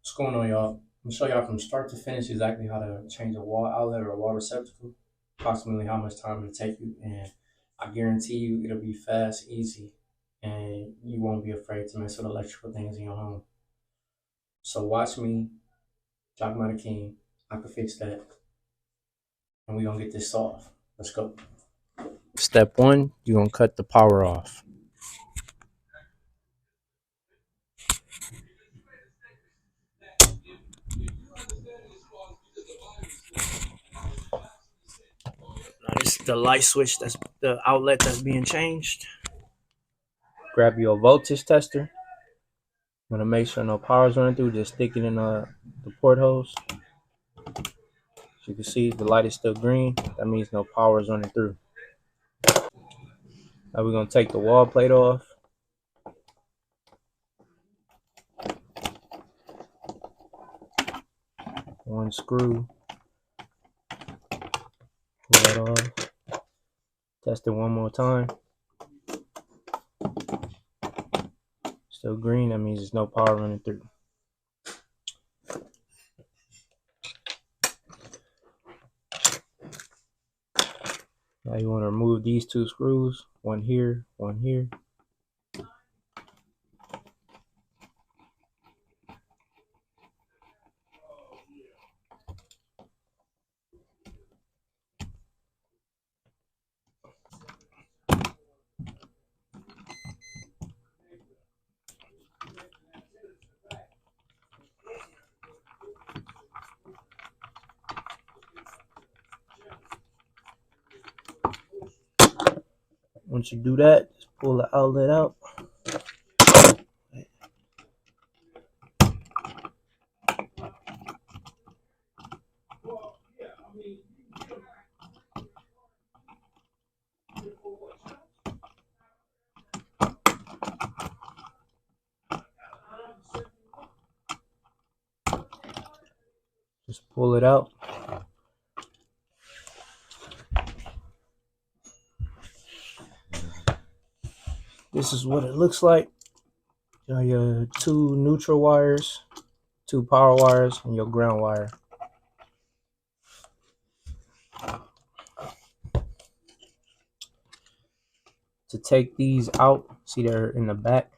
What's going on, y'all? I'm gonna show y'all from start to finish exactly how to change a wall outlet or a wall receptacle, approximately how much time it'll take you, and I guarantee you it'll be fast, easy, and you won't be afraid to mess with electrical things in your home. So watch me, Jock Mighty King. I can fix that, and we're gonna get this solved. Let's go. Step one, you're gonna cut the power off. Now this is the light switch that's the outlet that's being changed. Grab your voltage tester. Want to make sure no power is running through. Just stick it in the portholes. As you can see, the light is still green. That means no power is running through. Now we're going to take the wall plate off. One screw. Pull that off. Test it one more time. Still green. That means there's no power running through. Now you want to remove these two screws. One here, one here. Once you do that, just pull the outlet out. Just pull it out. This is what it looks like. Your two neutral wires, two power wires, and your ground wire. To take these out, see they're in the back.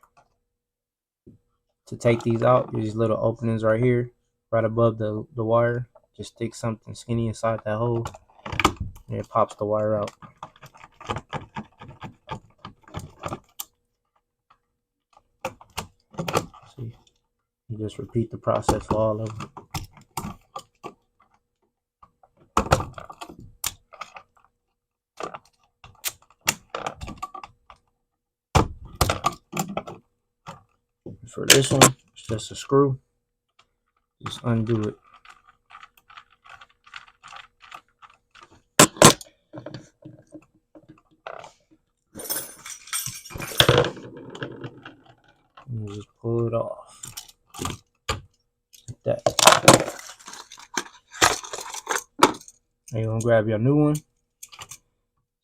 To take these out, there's these little openings right here, right above the wire. Just stick something skinny inside that hole, and it pops the wire out. See, you just repeat the process for all of them. For this one, it's just a screw. Just undo it. And you just pull it off. Like that. And you're gonna grab your new one.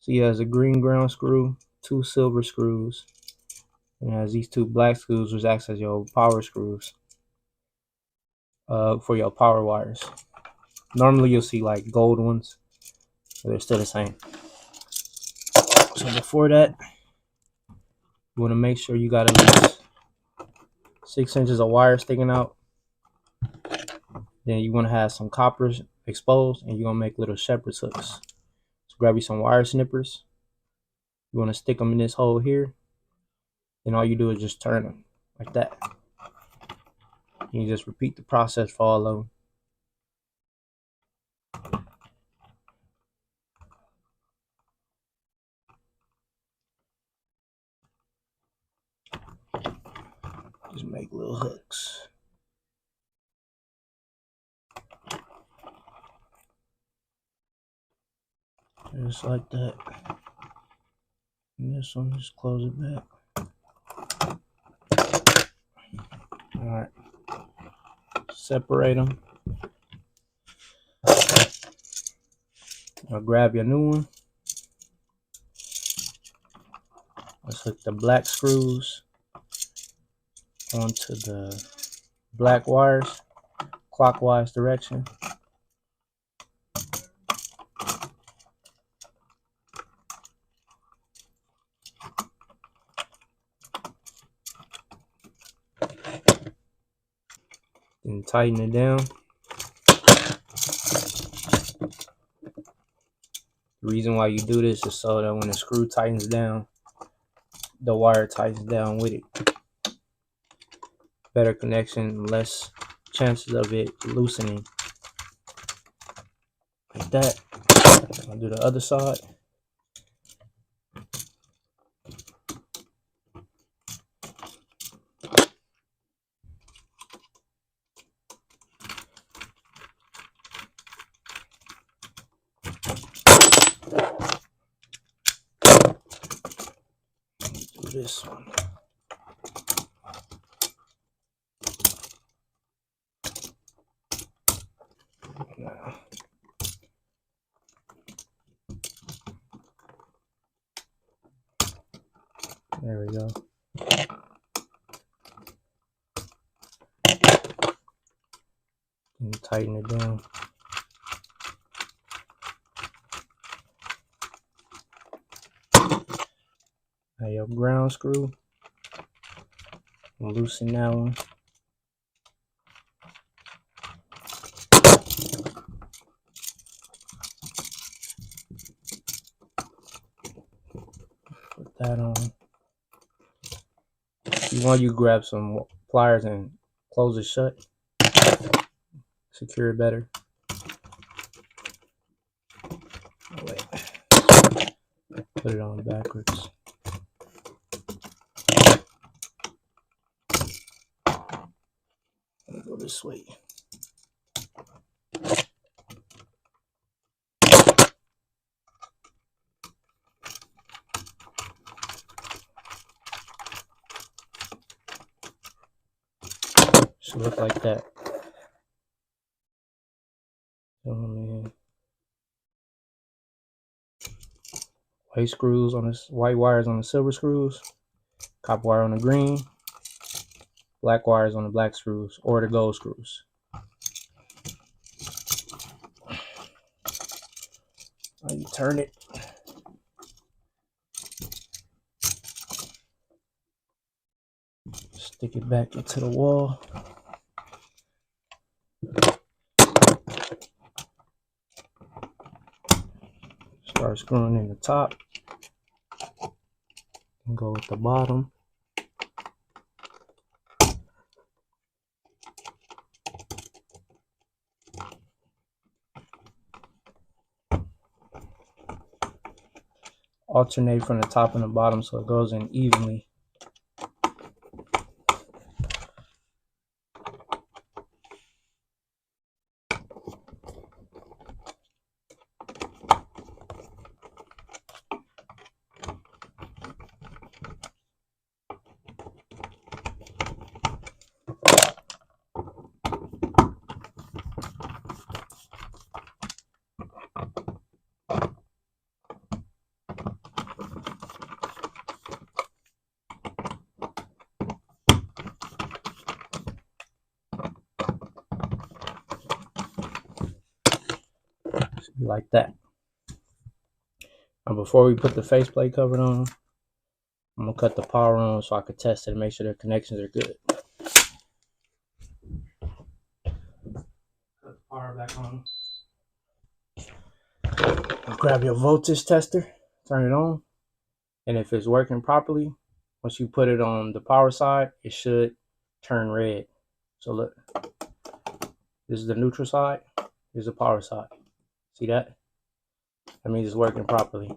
See, it has a green ground screw, two silver screws, and it has these two black screws, which acts as your power screws for your power wires. Normally, you'll see like gold ones, but they're still the same. So before that, you want to make sure you got at least 6 inches of wire sticking out. Then you want to have some coppers exposed, and you're gonna make little shepherd's hooks. So grab you some wire snippers. You want to stick them in this hole here, and all you do is just turn them like that. You just repeat the process for all of them. Just make little hooks. Just like that. And this one, just close it back. Alright. Separate them. Now grab your new one. Let's hook the black screws onto the black wires. clockwise direction. And tighten it down. The reason why you do this is so that when the screw tightens down, the wire tightens down with it. Better connection, less chances of it loosening. Like that. I'll do the other side. Do this one. Now, there we go. And tighten it down. Now your ground screw. Loosen that one. Put that on. If you want, you grab some pliers and close it shut. Secure it better. Oh, wait. Put it on backwards. Let me go this way. Should look like that. Oh man. White screws on this, white wires on the silver screws, copper wire on the green, black wires on the black screws or the gold screws. Now you turn it. Stick it back into the wall. Start screwing in the top. And go with the bottom. Alternate from the top and the bottom so it goes in evenly. Should be like that. Now before we put the faceplate cover on, I'm gonna cut the power on so I can test it and make sure the connections are good. Put the power back on. Grab your voltage tester, turn it on, and if it's working properly, once you put it on the power side, it should turn red. So look, this is the neutral side, this is the power side. See that? That means it's working properly.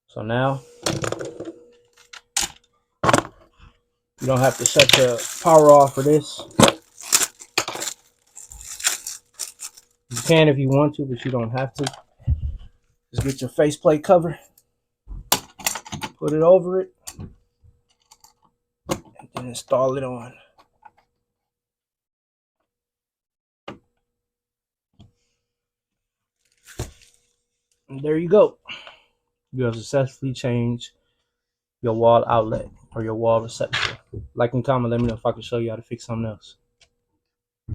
So now, you don't have to shut the power off for this. You can if you want to, but you don't have to. Just get your faceplate cover, put it over it, and then install it on. And there you go. You have successfully changed your wall outlet or your wall receptacle. Like and comment, let me know if I can show you how to fix something else.